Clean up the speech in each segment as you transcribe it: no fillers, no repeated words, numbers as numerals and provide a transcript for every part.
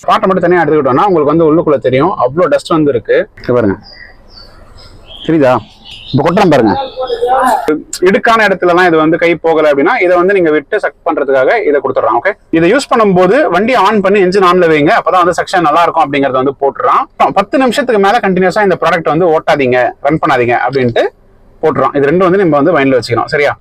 பாட்டை மட்டும் தனியாக எடுத்துக்கிட்டோம்னா உங்களுக்கு வந்து உள்ளுக்குள்ள தெரியும் அவ்வளோ டஸ்ட் வந்து இருக்கு பாருங்க. சரிதா? இப்போ கொட்டுறோம் பாருங்க. இடுக்கான இடத்துலலாம் இது வந்து கை போகலை அப்படின்னா இதை வந்து நீங்க விட்டு சக் பண்றதுக்காக இதை கொடுத்துட்றான். ஓகே, இதை யூஸ் பண்ணும்போது வண்டி ஆன் பண்ணி என்ஜின் ஆன்ல வைங்க, அப்பதான் வந்து செக்ஷன் நல்லா இருக்கும் அப்படிங்கறத வந்து போட்டுறான். 10 நிமிஷத்துக்கு மேல கண்டினியூஸா இந்த ப்ராடக்ட் வந்து ஓட்டாதீங்க, ரன் பண்ணாதீங்க அப்படின்ட்டு போட்டுறோம். இது ரெண்டும் வந்து நம்ம வந்து மைண்ட்ல வச்சுக்கணும். சரியா?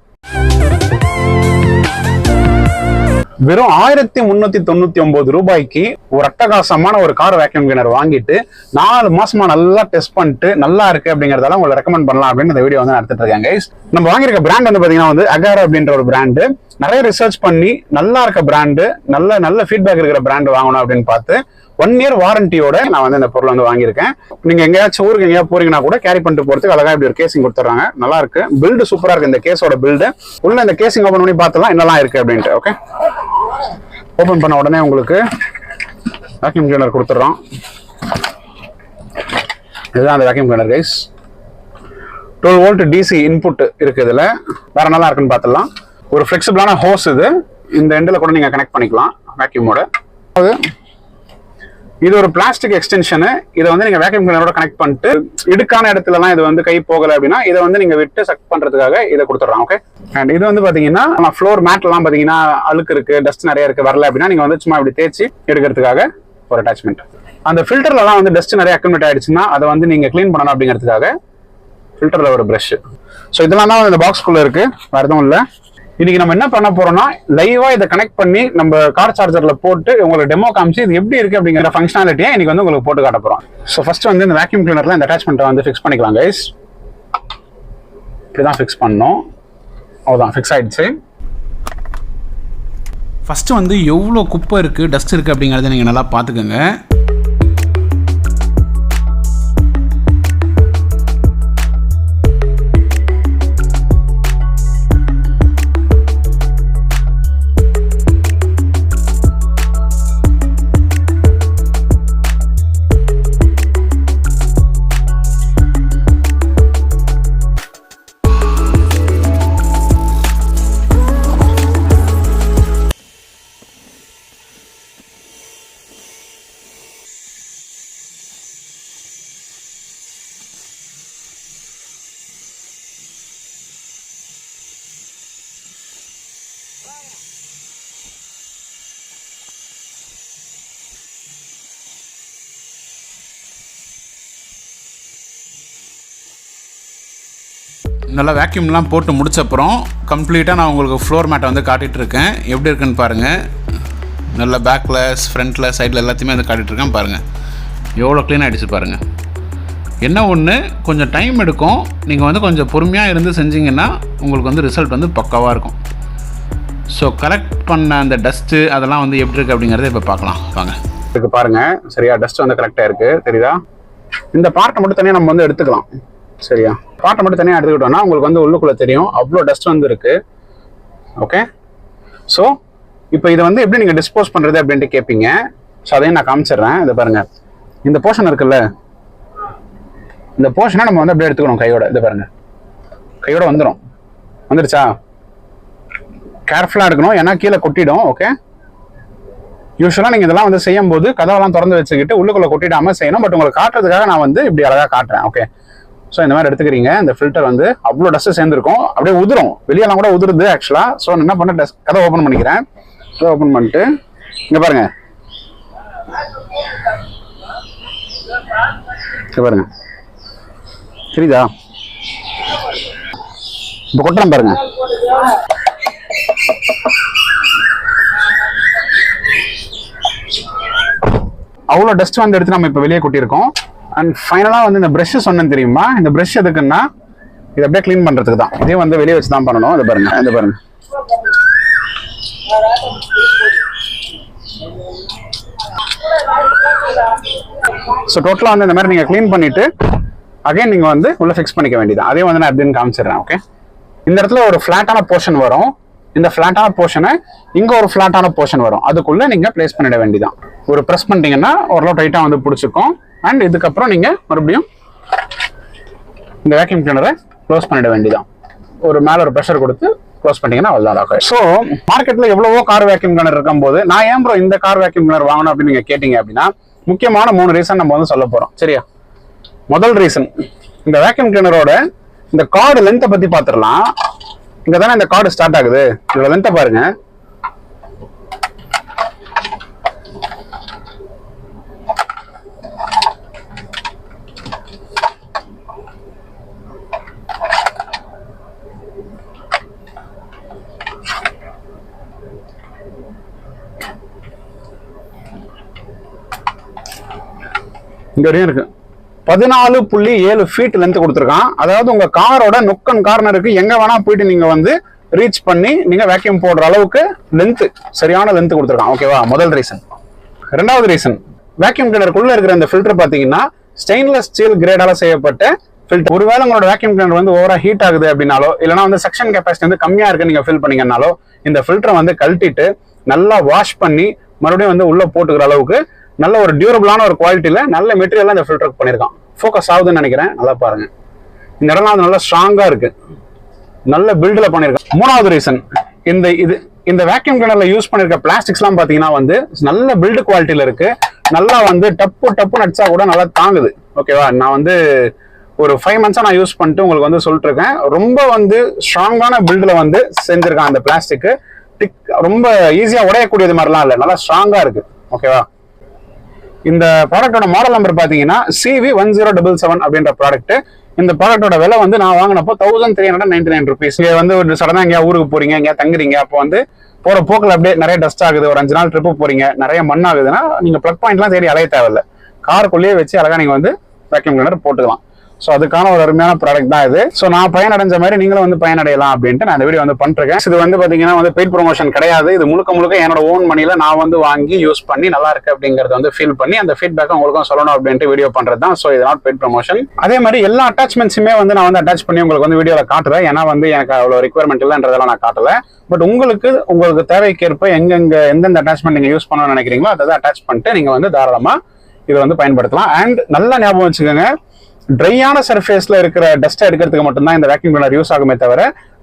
வெறும் 1399 ரூபாய்க்கு ஒரு அட்டகாசமான ஒரு கார் வேக்யூம் கிளீனர் வாங்கிட்டு 4 மாசமா நல்லா டெஸ்ட் பண்ணிட்டு நல்லா இருக்கு அப்படிங்கறதால உங்களை ரெக்கமெண்ட் பண்ணலாம் அப்படின்னு இந்த வீடியோ வந்து நடத்திட்டு இருக்காங்க கைஸ். நம்ம வாங்கியிருக்க பிராண்ட் வந்து பாத்தீங்கன்னா வந்து அகாரோ அப்படின்ற ஒரு பிராண்டு. நிறைய ரிசர்ச் பண்ணி நல்லா இருக்க பிராண்டு, நல்ல ஃபீட்பேக் இருக்கிற பிராண்டு வாங்கணும் அப்படின்னு பார்த்து 1 இயர் வாரண்டியோட நான் வந்து இந்த பொருள் வந்து வாங்கியிருக்கேன். நீங்க எங்கேயாச்சும் ஊருக்கு எங்கேயாவது போறீங்கன்னா கூட கேரி பண்ணிட்டு போறதுக்கு அழகா இப்படி ஒரு கேசிங் கொடுத்துறாங்க. நல்லா இருக்கு, பில்டு சூப்பரா இருக்கு. இந்த கேஸோட பில்டு உள்ள இந்த கேசிங் ஓபன் பண்ணி பார்த்தலாம் என்னெல்லாம் இருக்கு அப்படின்ட்டு. ஓகே, ஓபன் பண்ண உடனே உங்களுக்கு வேக்யூம் கிளீனர் கொடுத்துறோம். இதுதான் அந்த vacuum cleaner guys. 12 volt DC input இருக்கு. இதுல வேற நல்லா இருக்குன்னு பார்த்துடலாம். ஒரு ஃபிளெக்சிபிளான ஹோஸ் இது. இந்த எண்டில் கூட நீங்க கனெக்ட் பண்ணிக்கலாம் வேக்யூமோட. இது ஒரு பிளாஸ்டிக் எக்ஸ்டென்ஷனு. இதை வந்து நீங்க வேக்யூம் கிளீனரோட கனெக்ட் பண்ணிட்டு இடுக்கான இடத்துலலாம் இது வந்து கை போகலை அப்படின்னா இதை வந்து நீங்க விட்டு சக் பண்றதுக்காக இதை கொடுத்துட்றோம். ஓகே, அண்ட் இது வந்து பாத்தீங்கன்னா ஃப்ளோர் மேட்லாம் பாத்தீங்கன்னா அழுக்கு இருக்கு, டஸ்ட் நிறைய இருக்கு, வரல அப்படின்னா நீங்க வந்து சும்மா இப்படி தேய்ச்சி எடுக்கிறதுக்காக ஒரு அட்டாச்மெண்ட். அந்த ஃபில்டர்லாம் வந்து டஸ்ட் நிறைய அக்யூமுலேட் ஆயிடுச்சுன்னா அதை வந்து நீங்க கிளீன் பண்ணணும் அப்படிங்கிறதுக்காக ஃபில்டர்ல ஒரு பிரஷ். ஸோ இதெல்லாம் தான் இந்த பாக்ஸ்குள்ள இருக்கு, வேற எதுவும் இல்லை. இன்னைக்கு நம்ம என்ன பண்ண போறோம்னா லைவா இதை கனெக்ட் பண்ணி நம்ம கார் சார்ஜர்ல போட்டு உங்களுக்கு டெமோ காமிச்சு இது எப்படி இருக்கு அப்படிங்கிற ஃபங்க்ஷனாலிட்டியை இன்னைக்கு வந்து உங்களுக்கு போட்டு காட்ட போறோம். ஸோ ஃபர்ஸ்ட் வந்து இந்த வேக்யூம் கிளீனர்ல இந்த அட்டாச்மெண்ட்டை வந்து ஃபிக்ஸ் பண்ணிக்கலாம் கைஸ். இப்படிதான் ஃபிக்ஸ் பண்ணோம். அவ்வளோதான், ஃபிக்ஸ் ஆயிடுச்சு. ஃபர்ஸ்ட் வந்து எவ்வளோ குப்பை இருக்கு, டஸ்ட் இருக்கு அப்படிங்கிறத நீங்க நல்லா பார்த்துக்கோங்க. நல்லா வேக்யூம்லாம் போட்டு முடிச்சப்புறம் கம்ப்ளீட்டாக நான் உங்களுக்கு ஃப்ளோர் மேட்டை வந்து காட்டிகிட்ருக்கேன். எப்படி இருக்குன்னு பாருங்கள். நல்லா பேக்கில், ஃப்ரண்ட்டில், சைடில் எல்லாத்தையுமே வந்து காட்டிகிட்ருக்கேன். பாருங்கள் எவ்வளோ க்ளீன் ஆகிடுச்சு பாருங்கள். என்ன ஒன்று, கொஞ்சம் டைம் எடுக்கும். நீங்கள் வந்து கொஞ்சம் பொறுமையாக இருந்து செஞ்சிங்கன்னா உங்களுக்கு வந்து ரிசல்ட் வந்து பக்காவாக இருக்கும். ஸோ கலெக்ட் பண்ண அந்த டஸ்ட்டு அதெல்லாம் வந்து எப்படி இருக்குது அப்படிங்கிறத இப்போ பார்க்கலாம் வாங்க. இதுக்கு பாருங்கள், சரியா? டஸ்ட் வந்து கரெக்டாக இருக்குது, தெரியுதா? இந்த பார்ட்டை மட்டும் தனியாக நம்ம வந்து எடுத்துக்கலாம். சரியா? பாட்டை மட்டும் தனியாக எடுத்துக்கிட்டோம்னா உங்களுக்கு வந்து உள்ளுக்குள்ள தெரியும் அவ்வளோ டஸ்ட் வந்து இருக்கு. ஓகே, ஸோ இப்போ இதை வந்து எப்படி நீங்கள் டிஸ்போஸ் பண்ணுறது அப்படின்ட்டு கேட்பீங்க. ஸோ அதையும் நான் காமிச்சிடுறேன். இதை பாருங்க, இந்த போர்ஷன் இருக்குல்ல, இந்த போர்ஷனை நம்ம வந்து அப்படியே எடுத்துக்கணும் கையோட. இதை பாருங்க, கையோட வந்துடுச்சா? கேர்ஃபுல்லாக எடுக்கணும், ஏன்னா கீழே கொட்டிடும். ஓகே, யூஸ்வலாக நீங்கள் இதெல்லாம் வந்து செய்யும் போது கதவெல்லாம் திறந்து வச்சுக்கிட்டு உள்ளுக்குள்ள கொட்டிடாமல் செய்யணும். பட் உங்களுக்கு காட்டுறதுக்காக நான் வந்து இப்படி அழகாக காட்டுறேன். ஓகே, ஸோ இந்த மாதிரி எடுத்துக்கிறீங்க. இந்த ஃபில்டர் வந்து அவ்வளோ டஸ்ட் சேர்ந்துருக்கும், அப்படியே உதிரும், வெளியெல்லாம் கூட உதிருது ஆக்சுவலாக. ஸோ நான் என்ன பண்ண, கதை ஓப்பன் பண்ணிக்கிறேன். கதை ஓப்பன் பண்ணிட்டு இங்கே பாருங்க, பாருங்க, சரிதா? இப்போ கொட்டுறோம் பாருங்க. அவ்வளோ டஸ்ட் வந்து எடுத்து நம்ம இப்போ வெளியே கொட்டியிருக்கோம். அண்ட் ஃபைனலாக வந்து இந்த ப்ரஷ் சொன்னேன்னு தெரியுமா? இந்த ப்ரஷ் எதுக்குன்னா இதை அப்படியே க்ளீன் பண்ணுறதுக்கு தான். இதே வந்து வெளியே வச்சு தான் பண்ணணும். இதை பாருங்க, இதை பாருங்க. ஸோ டோட்டலாக வந்து இந்த மாதிரி நீங்கள் க்ளீன் பண்ணிவிட்டு அகைன் நீங்கள் வந்து உள்ளே ஃபிக்ஸ் பண்ணிக்க வேண்டியதான். அதே வந்து நான் எப்படின்னு காமிச்சிடுறேன். ஓகே, இந்த இடத்துல ஒரு ஃப்ளாட்டான போர்ஷன் வரும். இந்த ஃப்ளாட்டான போர்ஷனை இங்கே ஒரு ஃப்ளாட்டான போர்ஷன் வரும், அதுக்குள்ளே நீங்கள் பிளேஸ் பண்ணிட வேண்டியதான். ஒரு ப்ரெஸ் பண்ணிட்டீங்கன்னா ஓரளவு டைட்டாக வந்து பிடிச்சிக்கும். அண்ட் இதுக்கப்புறம் நீங்கள் மறுபடியும் இந்த வேக்யூம் கிளீனரை க்ளோஸ் பண்ணிட வேண்டியதான். ஒரு மேலே ஒரு ப்ரெஷர் கொடுத்து க்ளோஸ் பண்ணிட்டீங்கன்னா அவ்வளோதான். ஸோ மார்க்கெட்ல எவ்வளவோ கார் வேக்யூம் கிளீனர் இருக்கும் போது நான் ஏன் ப்ரோ இந்த கார் வேக்யூம் கிளீனர் வாங்கணும் அப்படின்னு நீங்க கேட்டீங்க அப்படின்னா முக்கியமான 3 ரீசன் நம்ம வந்து சொல்ல போறோம். சரியா? முதல் ரீசன், இந்த வேக்யூம் கிளீனரோட இந்த கார்டு லென்த்தை பத்தி பார்த்துடலாம். இங்க தானே இந்த கார்டு ஸ்டார்ட் ஆகுது, இதோட லென்த்தை பாருங்க. இங்க வரையும் இருக்கு 14.7 ஃபீட் லென்த் கொடுத்துருக்கான். அதாவது உங்க காரோட நுக்கன் கார்னருக்கு எங்க வேணா போயிட்டு நீங்க வந்து ரீச் பண்ணி நீங்க வேக்யூம் போடுற அளவுக்கு லென்த், சரியான லென்த் கொடுத்துருக்கான். ஓகேவா? முதல் ரீசன். ரெண்டாவது ரீசன், வேக்யூம் கிளீனருக்குள்ள இருக்கிற இந்த ஃபில்டர் பாத்தீங்கன்னா ஸ்டெயின்லெஸ் ஸ்டீல் கிரேடால செய்யப்பட்ட ஃபில்டர். ஒருவேளை உங்களோட வேக்யூம் கிளீனர் வந்து ஓவரா ஹீட் ஆகுது அப்படின்னாலோ இல்லைனா வந்து செக்ஷன் கெப்பாசிட்டி வந்து கம்மியா இருக்கு நீங்க ஃபில் பண்ணீங்கன்னாலோ இந்த ஃபில்டரை வந்து கழட்டிட்டு நல்லா வாஷ் பண்ணி மறுபடியும் வந்து உள்ள போட்டுக்கிற அளவுக்கு நல்ல ஒரு டியூரபிளான ஒரு குவாலிட்டியில நல்ல மெட்டீரியல் இந்த ஃபில்டருக்கு பண்ணியிருக்கான். ஃபோக்கஸ் ஆகுதுன்னு நினைக்கிறேன். நல்லா பாருங்க, இந்த இடம்லாம் வந்து நல்லா ஸ்ட்ராங்கா இருக்கு, நல்ல பில்ட்ல பண்ணியிருக்கான். மூணாவது ரீசன், இந்த வேக்யூம் கிளீனர்ல யூஸ் பண்ணிருக்க பிளாஸ்டிக்ஸ்லாம் பாத்தீங்கன்னா வந்து நல்ல பில்டு குவாலிட்டியில இருக்கு. நல்லா வந்து டப்பு நடிச்சா கூட நல்லா தாங்குது. ஓகேவா? நான் வந்து ஒரு 5 months நான் யூஸ் பண்ணிட்டு உங்களுக்கு வந்து சொல்லிட்டு இருக்கேன். ரொம்ப வந்து ஸ்ட்ராங்கான பில்ட்ல வந்து செஞ்சிருக்கான் அந்த பிளாஸ்டிக். ரொம்ப ஈஸியா உடையக்கூடியது மாதிரிலாம் இல்லை, நல்லா ஸ்ட்ராங்கா இருக்கு. ஓகேவா? இந்த ப்ராடக்டோட மாடல் நம்பர் பாத்தீங்கன்னா CV1077 அப்படின்ற ப்ராடக்ட். இந்த ப்ராடக்டோட விலை வந்து நான் வாங்கினப்போ 1399 rupees. இங்க வந்து ஒரு சடனா எங்கேயா ஊருக்கு போறீங்க, எங்கேயா தங்குறீங்க, அப்போ வந்து போற போக்குல அப்படியே நிறைய டஸ்ட் ஆகுது, ஒரு 5 நாள் ட்ரிப்பு போறீங்க, நிறைய மண் ஆகுதுன்னா நீங்க பிளக் பாயிண்ட்லாம் தேடி அலைய தேவையில்லை, காருக்குள்ளேயே வச்சு அழகா நீங்க வந்து வேக்யூம் கிளீனர் போட்டுக்கலாம். ஸோ அதுக்கான ஒரு அருமையான ப்ராடக்ட் தான் இது. ஸோ நான் பயனடைஞ்ச மாதிரி நீங்களும் வந்து பயனடையலாம் அப்படின்ட்டு நான் இந்த வீடியோ வந்து பண்ணிருக்கேன். இது வந்து பாத்தீங்கன்னா வந்து பெய்ட் ப்ரொமோஷன் கிடையாது. இது முழுக்க என்னோட ஓன் மணியில நான் வந்து வாங்கி யூஸ் பண்ணி நல்லா இருக்கு அப்படிங்கறத வந்து ஃபீல் பண்ணி அந்த ஃபீட்பேக் உங்களுக்கும் சொல்லணும் அப்படின்ட்டு வீடியோ பண்றது தான். ஸோ இது நாட் பெய்ட் ப்ரொமோஷன். அதே மாதிரி எல்லா அட்டாச்மெண்ட்ஸுமே வந்து நான் வந்து அட்டாச் பண்ணி உங்களுக்கு வந்து வீடியோல காட்டுறேன். ஏன்னா வந்து எனக்கு அவ்வளவு ரிக்வயர்மெண்ட் இல்லைன்றதெல்லாம் நான் காட்டல. பட் உங்களுக்கு தேவைக்கேற்ப எந்தெந்த அட்டாச்மெண்ட் நீங்க யூஸ் பண்ணணும்னு நினைக்கிறீங்களோ அதை அட்டாச் பண்ணிட்டு நீங்க வந்து தாராளமா இதை வந்து பயன்படுத்தலாம். அண்ட் நல்லா ஞாபகம் வச்சுக்கோங்க, ட்ரையான சர்ஃபேஸ்ல இருக்கிற டஸ்ட் எடுக்கிறதுக்கு மட்டும்தான் இந்த வேக்யூம் கிளீனர் யூஸ் ஆகுமே தவிர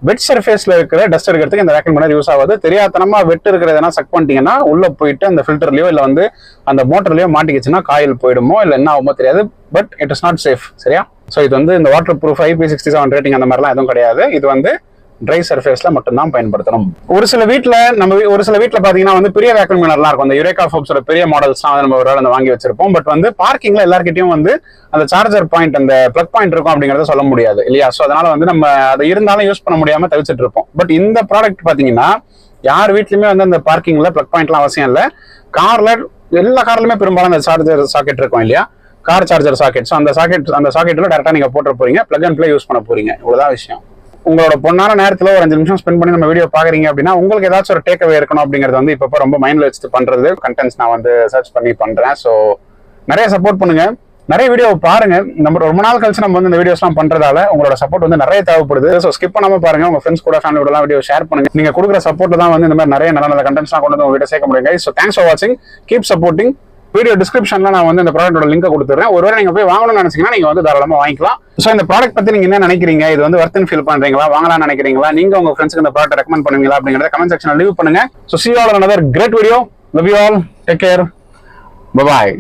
வெட் சர்ஃபேஸ்ல இருக்கிற டஸ்ட் எடுக்கிறதுக்கு இந்த வேக்யூம் கிளீனர் யூஸ் ஆகாது. தெரியாதனமா வெட் இருக்கிறதுனா செக் பண்ணிட்டீங்கன்னா உள்ள போயிட்டு அந்த ஃபில்டர்லயோ இல்ல வந்து அந்த மோட்டர்லயோ மாட்டிக்கிச்சுன்னா காயில் போயிடுமோ இல்ல என்ன ஆகுமோ தெரியாது. But it is not safe. சரியா? ஸோ இது வந்து இந்த வாட்டர் ப்ரூஃப் IP67 ரேட்டிங் அந்த மாதிரிலாம் எதுவும் கிடையாது. இது வந்து ட்ரை சர்ஃபேஸ்ல மட்டும்தான் பயன்படுத்தணும். ஒரு சில வீட்டுல பாத்தீங்கன்னா வந்து பெரிய வேக்யூம் கிளீனர்லாம் இருக்கும். அந்த யுரேகா ஃபோப்ஸோட பெரிய மாடல்ஸ்லாம் வந்து நம்ம ஒரு வேலை வாங்கி வச்சிருப்போம். பட் வந்து பார்க்கிங்ல எல்லார்கிட்டயும் வந்து அந்த சார்ஜர் பாயிண்ட், அந்த பிளக் பாயிண்ட் இருக்கும் அப்படிங்கறத சொல்ல முடியாது இல்லையா? ஸோ அதனால வந்து நம்ம அதை இருந்தாலும் யூஸ் பண்ண முடியாம தவிச்சிட்டு இருப்போம். பட் இந்த ப்ராடக்ட் பாத்தீங்கன்னா யார் வீட்லயுமே வந்து அந்த பார்க்கிங்ல பிளக் பாயிண்ட்லாம் அவசியம் இல்லை. எல்லா கார்லயுமே பெரும்பாலும் அந்த சார்ஜர் சாக்கெட் இருக்கும் இல்லையா? Car charger socket. ஸோ அந்த சாக்கெட்ல டேரக்டா நீங்க போட்டு போறீங்க, பிளக் அண்ட் பிளே யூஸ் பண்ண போறீங்க. இவ்வளவுதான் விஷயம். உங்களோட பொண்ணான நேரத்துல ஒரு 5 நிமிஷம் ஸ்பெண்ட் பண்ணி நம்ம வீடியோ பாக்குறீங்க அப்படின்னா உங்களுக்கு ஏதாச்சும் ஒரு டேக் அவே இருக்கணும் அப்படிங்கறது வந்து இப்ப ரொம்ப மைண்ட்ல வச்சுட்டு பண்றது கண்டென்ட்ஸ் நான் வந்து சர்ச் பண்ணி பண்றேன். ஸோ நிறைய சப்போர்ட் பண்ணுங்க, நிறைய வீடியோ பாருங்க. நம்ம ரொம்ப நாள் கழிச்சு நம்ம வந்து இந்த வீடியோஸ் எல்லாம் பண்றதால உங்களோட சப்போர்ட் வந்து நிறைய தேவைப்படுது. ஸோ ஸ்கிப் பண்ணாம பாருங்க, உங்க ஃப்ரெண்ட்ஸ் கூட ஃபேமிலி கூட எல்லாம் வீடியோ ஷேர் பண்ணுங்க. நீங்க கொடுக்குற சப்போர்ட் தான் வந்து இந்த மாதிரி நிறைய நல்ல கண்டென்ட்ஸ் கொண்டு வந்து உங்க வீடியோ சேர்க்க முடியுங்க. ஸோ தேங்க்ஸ் ஃபார் வாட்சிங், கீப் சப்போர்ட்டிங். வீடியோ டிஸ்கிரிப்ஷன்ல நான் வந்து இந்த ப்ராடக்டோட லிங்க் கொடுத்துறேன். ஒருவேளை நீங்க போய் வாங்கணும்னு நினைச்சீங்கன்னா நீங்க வந்து தாராளமா வாங்கிக்கலாம். ஸோ இந்த ப்ராடக்ட் பத்தி நீங்க என்ன நினைக்கிறீங்க? இது வந்து வர்த்துன்னு ஃபீல் பண்றீங்களா? வாங்கலாம்னு நினைக்கிறீங்களா? நீங்க உங்க ஃப்ரெண்ட்ஸ்க்கு இந்த ப்ராடக்ட் ரெக்கமெண்ட் பண்ணுவீங்களா அப்படிங்கறத கமெண்ட் செக்ஷன்ல லீவ் பண்ணுங்க. So see you all in another great video. Love you all. Take care. Bye bye.